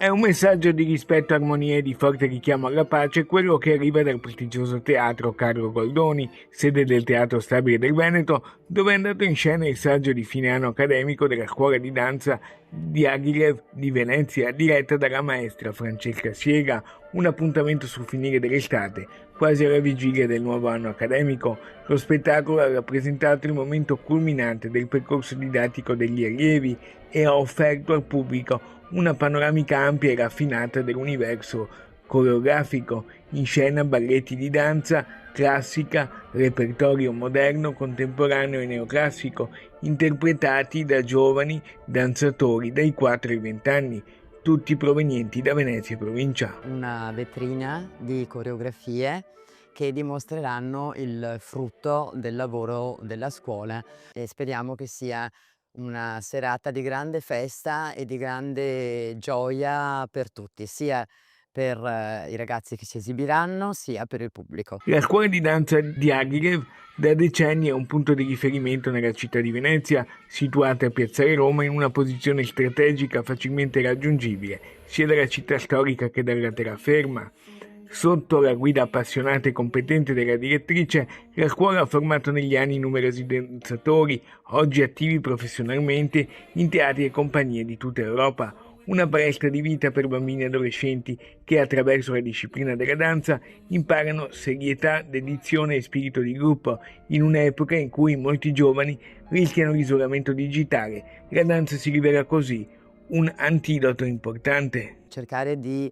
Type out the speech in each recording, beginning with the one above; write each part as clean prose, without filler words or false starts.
È un messaggio di rispetto, armonia e di forte richiamo alla pace quello che arriva dal prestigioso teatro Carlo Goldoni, sede del Teatro Stabile del Veneto, dove è andato in scena il saggio di fine anno accademico della scuola di danza di Agilev di Venezia, diretta dalla maestra Francesca Siega, un appuntamento sul finire dell'estate, quasi alla vigilia del nuovo anno accademico. Lo spettacolo ha rappresentato il momento culminante del percorso didattico degli allievi e ha offerto al pubblico una panoramica ampia e raffinata dell'universo coreografico, in scena balletti di danza classica, repertorio moderno, contemporaneo e neoclassico, interpretati da giovani danzatori dai 4 ai 20 anni, tutti provenienti da Venezia provincia. Una vetrina di coreografie che dimostreranno il frutto del lavoro della scuola e speriamo che sia una serata di grande festa e di grande gioia per tutti, sia per i ragazzi che si esibiranno, sia per il pubblico. La scuola di danza di Agilev da decenni è un punto di riferimento nella città di Venezia, situata a Piazzale Roma in una posizione strategica facilmente raggiungibile sia dalla città storica che dalla terraferma. Sotto la guida appassionata e competente della direttrice, la scuola ha formato negli anni numerosi danzatori, oggi attivi professionalmente in teatri e compagnie di tutta Europa. Una palestra di vita per bambini e adolescenti che attraverso la disciplina della danza imparano serietà, dedizione e spirito di gruppo in un'epoca in cui molti giovani rischiano l'isolamento digitale. La danza si rivela così un antidoto importante. Cercare di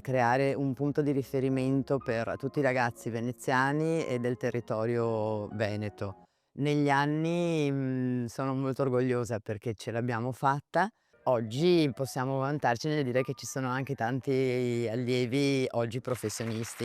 creare un punto di riferimento per tutti i ragazzi veneziani e del territorio veneto. Negli anni sono molto orgogliosa perché ce l'abbiamo fatta. Oggi possiamo vantarci nel dire che ci sono anche tanti allievi oggi professionisti.